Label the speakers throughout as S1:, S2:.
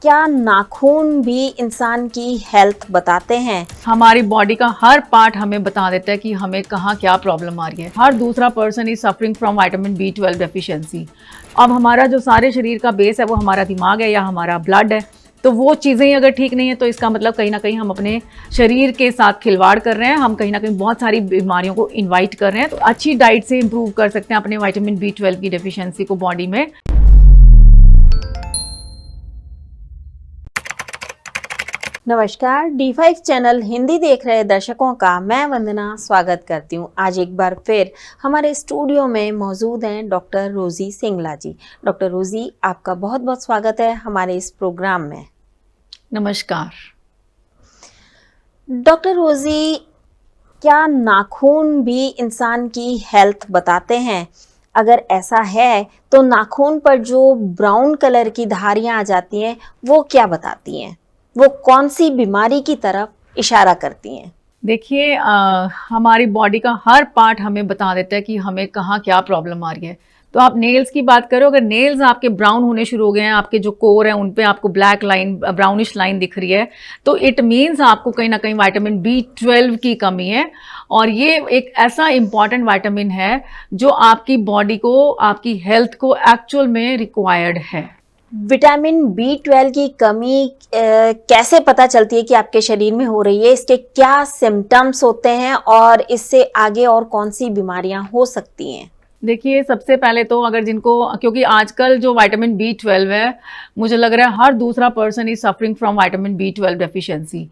S1: क्या नाखून भी इंसान की हेल्थ बताते हैं?
S2: हमारी बॉडी का हर पार्ट हमें बता देता है कि हमें कहाँ क्या प्रॉब्लम आ रही है। हर दूसरा person is suffering from vitamin B12 deficiency. अब हमारा जो सारे शरीर का बेस है वो हमारा दिमाग है या हमारा ब्लड है। तो वो चीज़ें अगर ठीक नहीं है तो इसका मतलब कहीं ना कहीं हम अपने शरीर के साथ खिलवाड़ कर रहे हैं, हम कहीं ना कहीं बहुत सारी बीमारियों को इन्वाइट कर रहे हैं। तो अच्छी डाइट से इम्प्रूव कर सकते हैं अपने विटामिन B12 की डेफिशिएंसी को बॉडी में।
S1: नमस्कार, D5 चैनल हिंदी देख रहे दर्शकों का मैं वंदना स्वागत करती हूँ। आज एक बार फिर हमारे स्टूडियो में मौजूद हैं डॉक्टर रोजी सिंगला जी। डॉक्टर रोजी, आपका बहुत बहुत स्वागत है हमारे इस प्रोग्राम में।
S2: नमस्कार
S1: डॉक्टर रोजी, क्या नाखून भी इंसान की हेल्थ बताते हैं? अगर ऐसा है तो नाखून पर जो ब्राउन कलर की धारियां आ जाती हैं वो क्या बताती हैं? वो कौन सी बीमारी की तरफ इशारा करती हैं?
S2: देखिए, हमारी बॉडी का हर पार्ट हमें बता देता है कि हमें कहाँ क्या प्रॉब्लम आ रही है। तो आप नेल्स की बात करो, अगर नेल्स आपके ब्राउन होने शुरू हो गए हैं, आपके जो कोर हैं उन पे आपको ब्लैक लाइन, ब्राउनिश लाइन दिख रही है, तो इट मीन्स आपको कहीं ना कहीं विटामिन B12 की कमी है। और ये एक ऐसा इंपॉर्टेंट विटामिन है जो आपकी बॉडी को, आपकी हेल्थ को एक्चुअल में रिक्वायर्ड है।
S1: विटामिन B12 की कमी कैसे पता चलती है कि आपके शरीर में हो रही है? इसके क्या सिम्टम्स होते हैं और इससे आगे और कौन सी बीमारियां हो सकती हैं?
S2: देखिए, सबसे पहले तो अगर जिनको, क्योंकि आजकल जो विटामिन B12 है, मुझे लग रहा है हर दूसरा person is suffering from vitamin B12 deficiency.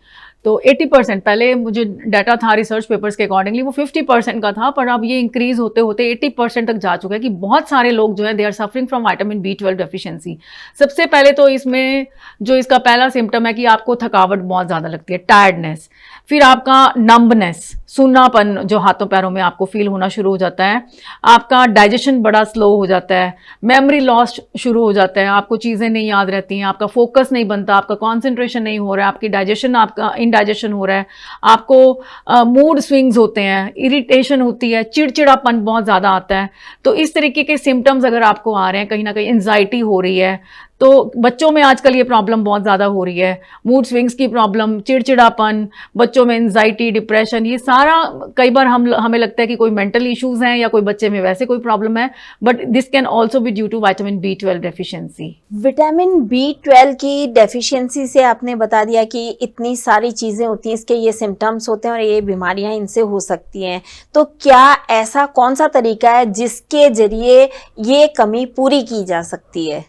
S2: तो 80%, पहले मुझे डाटा था रिसर्च पेपर्स के अकॉर्डिंगली वो 50% का था, पर अब ये इंक्रीज होते होते 80% तक जा चुका है कि बहुत सारे लोग जो है they are suffering from vitamin B12 deficiency. सबसे पहले तो इसमें जो इसका पहला सिम्टम है कि आपको थकावट बहुत ज़्यादा लगती है, टायर्डनेस। फिर आपका नंबनेस, सूनापन जो हाथों पैरों में आपको फील होना शुरू हो जाता है। आपका डाइजेशन बड़ा स्लो हो जाता है, मेमोरी लॉस शुरू हो जाता है, आपको चीज़ें नहीं याद रहती हैं, आपका फोकस नहीं बनता, आपका कॉन्सेंट्रेशन नहीं हो रहा है, आपकी डाइजेशन, आपका इनडाइजेशन हो रहा है, आपको मूड स्विंग्स होते हैं, इरिटेशन होती है, चिड़चिड़ापन बहुत ज़्यादा आता है। तो इस तरीके के सिम्टम्स अगर आपको आ रहे हैं, कहीं ना कहीं एंजाइटी हो रही है, तो बच्चों में आजकल ये प्रॉब्लम बहुत ज़्यादा हो रही है, मूड स्विंग्स की प्रॉब्लम, चिड़चिड़ापन, बच्चों में एंजाइटी, डिप्रेशन, ये सारा कई बार हमें लगता है कि कोई मेंटल इश्यूज हैं या कोई बच्चे में वैसे कोई प्रॉब्लम है, but this can also be due to vitamin B12 deficiency.
S1: Vitamin B12 की डेफिशिएंसी से आपने बता दिया कि इतनी सारी चीज़ें होती हैं, इसके ये सिम्टम्स होते हैं और ये बीमारियां इनसे हो सकती हैं। तो क्या ऐसा कौन सा तरीका है जिसके जरिए ये कमी पूरी की जा सकती है?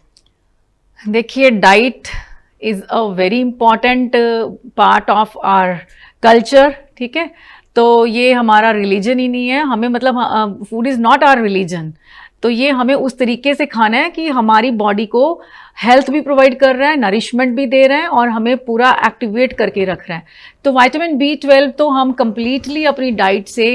S2: देखिए, diet is a very important part of our culture, ठीक है। तो ये हमारा रिलीजन ही नहीं है, हमें मतलब food is not our religion. तो ये हमें उस तरीके से खाना है कि हमारी बॉडी को हेल्थ भी प्रोवाइड कर रहा है, नरिशमेंट भी दे रहा है और हमें पूरा एक्टिवेट करके रख रहा है। तो विटामिन B12 तो हम कंप्लीटली अपनी डाइट से,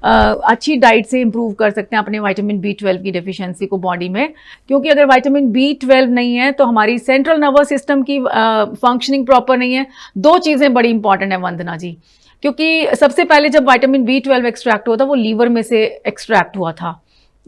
S2: अच्छी डाइट से इम्प्रूव कर सकते हैं अपने विटामिन B12 की डेफिशिएंसी को बॉडी में। क्योंकि अगर विटामिन B12 नहीं है तो हमारी सेंट्रल नर्वस सिस्टम की फंक्शनिंग प्रॉपर नहीं है। दो चीज़ें बड़ी इंपॉर्टेंट है वंदना जी, क्योंकि सबसे पहले जब विटामिन B12 एक्सट्रैक्ट हुआ था वो लीवर में से एक्सट्रैक्ट हुआ था,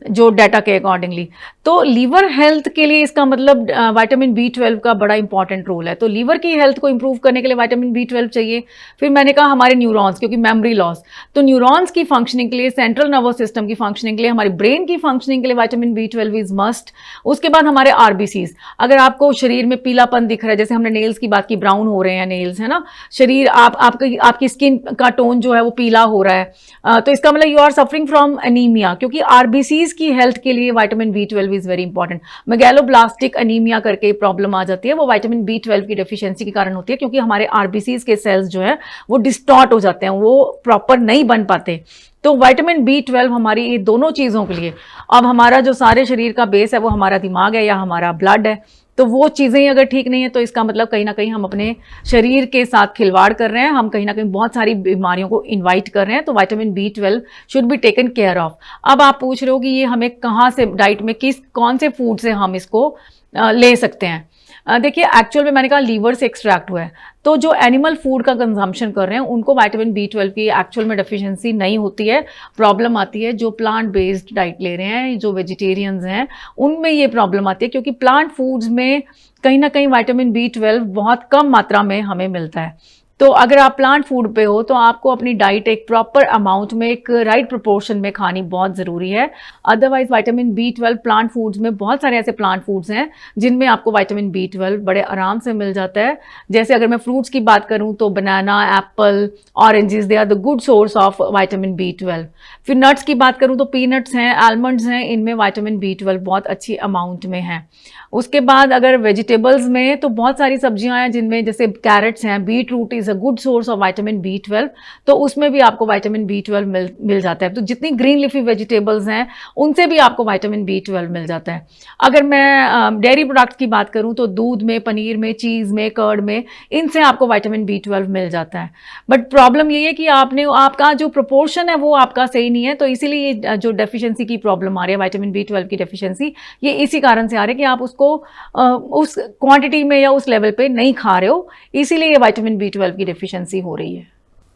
S2: जो डाटा के अकॉर्डिंगली। तो लीवर हेल्थ के लिए इसका मतलब विटामिन B12 का बड़ा इंपॉर्टेंट रोल है। तो लीवर की हेल्थ को इंप्रूव करने के लिए विटामिन B12 चाहिए। फिर मैंने कहा हमारे न्यूरॉन्स, क्योंकि मेमोरी लॉस, तो न्यूरॉन्स की फंक्शनिंग के लिए, सेंट्रल नर्वस सिस्टम की फंक्शनिंग के लिए, हमारी ब्रेन की फंक्शनिंग के लिए विटामिन B12 इज मस्ट। उसके बाद हमारे RBCs, अगर आपको शरीर में पीलापन दिख रहा है, जैसे हमने नेल्स की बात की, ब्राउन हो रहे हैं नेल्स, है ना, शरीर आपकी स्किन का टोन जो है वो पीला हो रहा है, तो इसका मतलब you are suffering from anaemia. क्योंकि RBCs की हेल्थ के लिए vitamin B12 is very important. Megaloblastic anaemia करके प्रॉब्लम आ जाती है, वो विटामिन B12 की डेफिशिएंसी के कारण होती है, क्योंकि हमारे RBCs के सेल्स जो है वो डिस्टॉर्ट हो जाते हैं, वो प्रॉपर नहीं बन पाते। तो विटामिन B12 हमारी ये दोनों चीज़ों के लिए, अब हमारा जो सारे शरीर का बेस है वो हमारा दिमाग है या हमारा ब्लड है, तो वो चीज़ें अगर ठीक नहीं है तो इसका मतलब कहीं ना कहीं हम अपने शरीर के साथ खिलवाड़ कर रहे हैं, हम कहीं ना कहीं बहुत सारी बीमारियों को इन्वाइट कर रहे हैं। तो vitamin B12 should be taken care of. अब आप पूछ रहे हो कि ये हमें कहाँ से, डाइट में कौन से फूड से हम इसको ले सकते हैं। देखिए एक्चुअल में मैंने कहा लीवर से एक्सट्रैक्ट हुआ है, तो जो एनिमल फूड का कंजम्पशन कर रहे हैं उनको विटामिन B12 की एक्चुअल में डेफिशिएंसी नहीं होती है, प्रॉब्लम आती है जो प्लांट बेस्ड डाइट ले रहे हैं, जो वेजिटेरियंस हैं उनमें ये प्रॉब्लम आती है, क्योंकि प्लांट फूड्स में कहीं ना कहीं विटामिन B12 बहुत कम मात्रा में हमें मिलता है। तो अगर आप प्लांट फूड पे हो तो आपको अपनी डाइट एक प्रॉपर अमाउंट में, एक राइट प्रोपोर्शन में खानी बहुत ज़रूरी है। Otherwise vitamin B12 plant foods में, बहुत सारे ऐसे प्लांट फूड्स हैं जिनमें आपको विटामिन B12 बड़े आराम से मिल जाता है। जैसे अगर मैं फ्रूट्स की बात करूं तो banana, apple, oranges, they are the good source of vitamin B12। फिर नट्स की बात करूं तो पीनट्स हैं, आलमंड्स हैं, इनमें विटामिन B12 बहुत अच्छी अमाउंट में है। उसके बाद अगर वेजिटेबल्स में तो बहुत सारी सब्जियां हैं जिनमें, जैसे कैरेट्स हैं, beetroot is a good source of vitamin B12, तो उसमें भी आपको विटामिन B12 मिल जाता है। तो जितनी ग्रीन लीफी वेजिटेबल्स हैं उनसे भी आपको विटामिन B12 मिल जाता है। अगर मैं डेयरी प्रोडक्ट्स की बात करूं तो दूध में, पनीर में, चीज़ में, कर्ड में, इनसे आपको विटामिन B12 मिल जाता है। बट प्रॉब्लम ये है कि आपका जो प्रोपोर्शन है वो आपका सही नहीं है, तो इसीलिए ये जो डेफिशिएंसी की प्रॉब्लम आ रही है, विटामिन B12 की डेफिशिएंसी, ये इसी कारण से आ रही है कि आप उसको उस क्वांटिटी में या उस लेवल पे नहीं खा रहे हो, इसीलिए ये विटामिन B12 की डेफिशिएंसी हो रही है।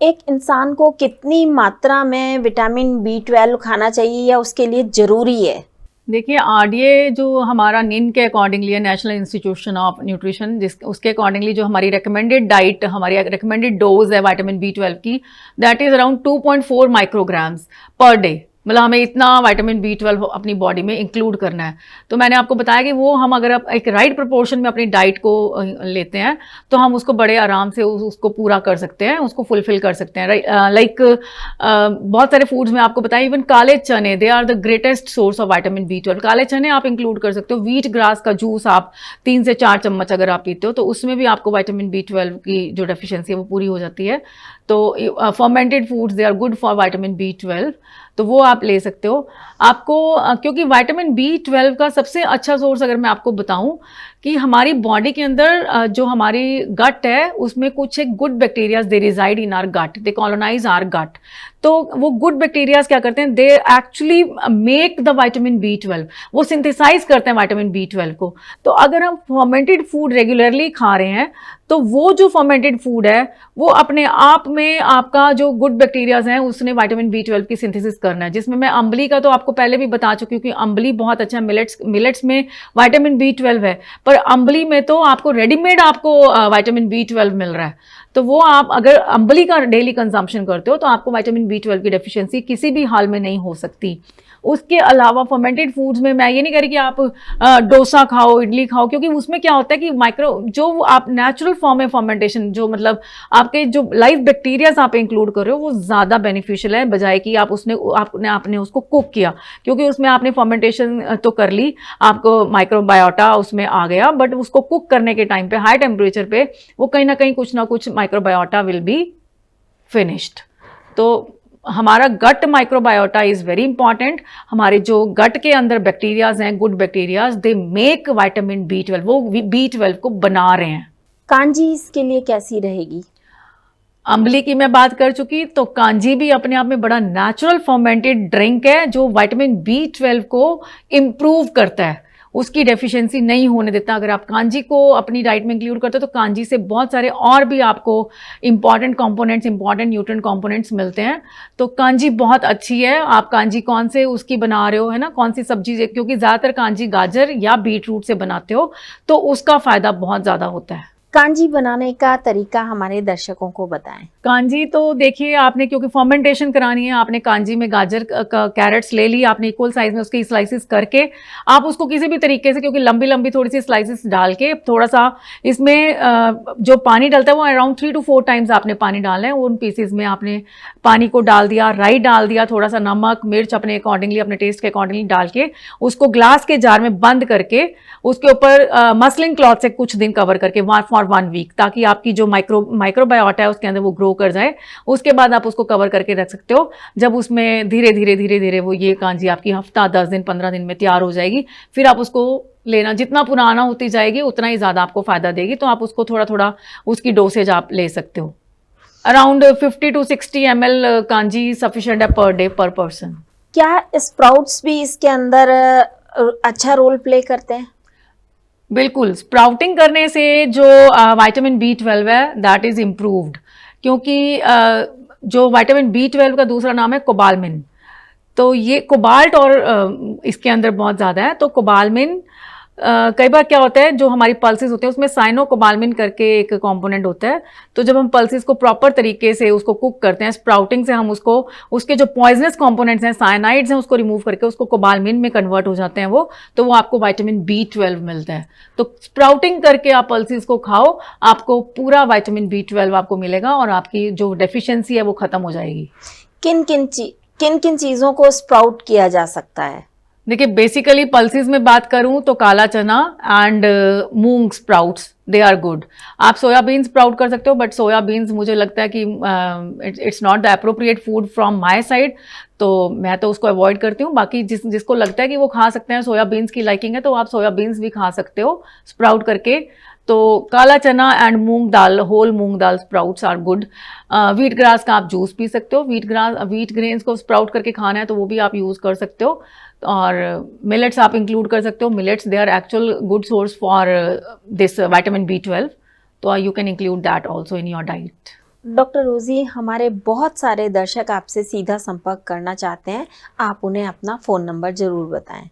S1: एक इंसान को कितनी मात्रा में विटामिन B12 खाना चाहिए या उसके लिए ज़रूरी है?
S2: देखिए आरडीए जो हमारा निन के अकॉर्डिंगली है, नेशनल इंस्टीट्यूशन ऑफ न्यूट्रिशन, उसके अकॉर्डिंगली जो हमारी रिकमेंडेड डाइट, हमारी रिकमेंडेड डोज है विटामिन B12 की, that is around 2.4 micrograms per day. मतलब हमें इतना विटामिन B12 अपनी बॉडी में इंक्लूड करना है। तो मैंने आपको बताया कि वो हम अगर एक राइट प्रोपोर्शन में अपनी डाइट को लेते हैं तो हम उसको बड़े आराम से उसको पूरा कर सकते हैं, उसको फुलफिल कर सकते हैं। लाइक बहुत सारे फूड्स में आपको बताया, इवन काले चने, they are the greatest source of vitamin B12। काले चने आप इंक्लूड कर सकते हो। व्हीट ग्रास का जूस आप 3 से 4 चम्मच अगर आप पीते हो तो उसमें भी आपको विटामिन B12 की जो डेफिशिएंसी है वो पूरी हो जाती है। तो fermented foods, they are good for vitamin B12, तो वो आप ले सकते हो। आपको क्योंकि विटामिन B12 का सबसे अच्छा सोर्स अगर मैं आपको बताऊं कि हमारी बॉडी के अंदर जो हमारी गट है उसमें कुछ एक good bacterias they reside in our gut, they colonise our gut. तो वो गुड बैक्टीरियाज क्या करते हैं, they actually make the vitamin B12, वो सिंथेसाइज करते हैं विटामिन B12 को। तो अगर हम फर्मेंटेड फूड रेगुलरली खा रहे हैं तो वो जो फर्मेंटेड फूड है वो अपने आप में आपका जो गुड बैक्टीरियाज हैं उसने विटामिन B12 की सिंथेसिस करना है। जिसमें मैं अम्बली का तो आपको पहले भी बता चुकी हूँ कि अम्बली बहुत अच्छा, मिलेट्स में विटामिन B12 है, पर अम्बली में तो आपको रेडीमेड आपको विटामिन B12 मिल रहा है। तो वो आप अगर अम्बली का डेली कंजम्पशन करते हो तो आपको विटामिन B12 की डेफिशिएंसी किसी भी हाल में नहीं हो सकती। उसके अलावा फर्मेंटेड फूड्स में मैं ये नहीं कह रही कि आप डोसा खाओ, इडली खाओ, क्योंकि उसमें क्या होता है कि जो आप नेचुरल फॉर्म है फर्मेंटेशन, जो मतलब आपके जो लाइव बैक्टीरियाज आप इंक्लूड कर रहे हो वो ज़्यादा बेनिफिशियल है, बजाय कि आपने उसको कुक किया। क्योंकि उसमें आपने फर्मेंटेशन तो कर ली, आपको माइक्रोबायोटा उसमें आ गया, बट उसको कुक करने के टाइम पे हाई टेम्परेचर पे वो कहीं ना कुछ माइक्रोबायोटा विल बी फिनिश्ड। तो हमारा gut microbiota is very important. हमारे जो गट के अंदर बैक्टीरियाज हैं, good bacterias, they make vitamin B12, वो B12 को बना रहे हैं।
S1: कांजी इसके लिए कैसी रहेगी?
S2: अम्बली की मैं बात कर चुकी, तो कांजी भी अपने आप में बड़ा नेचुरल फर्मेंटेड ड्रिंक है जो विटामिन B12 को इम्प्रूव करता है, उसकी डेफिशिएंसी नहीं होने देता। अगर आप कांजी को अपनी डाइट में इंक्लूड करते हो तो कांजी से बहुत सारे और भी आपको important components, important nutrient components मिलते हैं। तो कांजी बहुत अच्छी है। आप कांजी कौन से उसकी बना रहे हो, है ना, कौन सी सब्जी, क्योंकि ज़्यादातर कांजी गाजर या बीट रूट से बनाते हो तो उसका फ़ायदा बहुत ज़्यादा होता है।
S1: कांजी बनाने का तरीका हमारे दर्शकों को बताएं।
S2: कांजी तो देखिए, आपने क्योंकि फर्मेंटेशन करानी है, आपने कांजी में गाजर कैरेट्स ले ली, आपने इक्वल साइज में उसकी स्लाइसिस करके आप उसको किसी भी तरीके से, क्योंकि लंबी लंबी थोड़ी सी स्लाइसिस डाल के, थोड़ा सा इसमें जो पानी डलता है वो अराउंड 3 to 4 टाइम्स आपने पानी डालना है। उन पीसेज में आपने पानी को डाल दिया, राई डाल दिया, थोड़ा सा नमक मिर्च अपने अकॉर्डिंगली, अपने टेस्ट के अकॉर्डिंगली डाल के उसको ग्लास के जार में बंद करके उसके ऊपर मसलिन क्लॉथ से कुछ दिन कवर करके फॉर 1 वीक, ताकि आपकी जो माइक्रोबायोटा है उसके अंदर वो ग्रो कर जाए। उसके बाद आप उसको कवर करके रख सकते हो। जब उसमें धीरे धीरे वो ये कांजी आपकी हफ्ता 10 दिन 15 दिन में तैयार हो जाएगी, फिर आप उसको लेना, जितना पुराना होती जाएगी उतना ही ज़्यादा आपको फ़ायदा देगी। तो आप उसको थोड़ा थोड़ा उसकी डोसेज आप ले सकते हो। Around 50 to 60 ml kanji sufficient है पर डे पर पर्सन।
S1: क्या स्प्राउट्स भी इसके अंदर अच्छा रोल प्ले करते हैं?
S2: बिल्कुल, स्प्राउटिंग करने से जो विटामिन B12 है दैट इज इम्प्रूव्ड, क्योंकि जो विटामिन B12 का दूसरा नाम है कोबालमिन। तो ये कोबाल्ट और इसके अंदर बहुत ज़्यादा है। तो कोबालमिन कई बार क्या होता है, जो हमारी पल्सेस होते हैं उसमें साइनोकोबालमिन करके एक कंपोनेंट होता है। तो जब हम पल्सेस को प्रॉपर तरीके से उसको कुक करते हैं स्प्राउटिंग से, हम उसको उसके जो पॉइजनस कंपोनेंट्स हैं, साइनाइड्स हैं, उसको रिमूव करके उसको कोबालमिन में कन्वर्ट हो जाते हैं वो आपको विटामिन B12 मिलता है। तो स्प्राउटिंग करके आप पल्सेस को खाओ, आपको पूरा विटामिन B12 आपको मिलेगा और आपकी जो डेफिशिएंसी है वो खत्म हो जाएगी।
S1: किन किन चीज़ों को स्प्राउट किया जा सकता है?
S2: देखिए, बेसिकली पल्सेस में बात करूं तो काला चना एंड मूंग स्प्राउट्स दे आर गुड। आप सोयाबीन स्प्राउट कर सकते हो, बट सोयाबीन्स मुझे लगता है कि it's not the appropriate food from my side, तो मैं तो उसको अवॉइड करती हूँ। बाकी जिसको लगता है कि वो खा सकते हैं, सोयाबीन्स की लाइकिंग है, तो आप सोयाबीन्स भी खा सकते हो स्प्राउट करके। तो काला चना एंड मूंग दाल, होल मूंग दाल sprouts are good. Wheat grass का आप जूस पी सकते हो, व्हीट ग्रेन्स को स्प्राउट करके खाना है तो वो भी आप यूज़ कर सकते हो। और मिलेट्स आप इंक्लूड कर सकते हो। Millets they are actual good source for this vitamin B12, तो you can include that also in your diet.
S1: Doctor Rosy, हमारे बहुत सारे दर्शक आपसे सीधा संपर्क करना चाहते हैं, आप उन्हें अपना फ़ोन नंबर ज़रूर बताएं।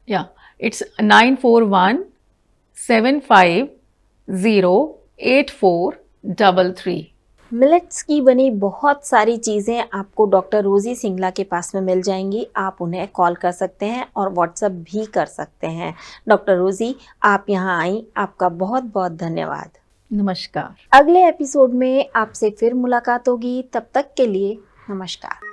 S2: या इट्स 9417508433।
S1: मिलेट्स की बनी बहुत सारी चीज़ें आपको डॉक्टर रोजी सिंगला के पास में मिल जाएंगी। आप उन्हें कॉल कर सकते हैं और व्हाट्सएप भी कर सकते हैं। डॉक्टर रोजी, आप यहाँ आई, आपका बहुत बहुत धन्यवाद।
S2: नमस्कार।
S1: अगले एपिसोड में आपसे फिर मुलाकात होगी, तब तक के लिए नमस्कार।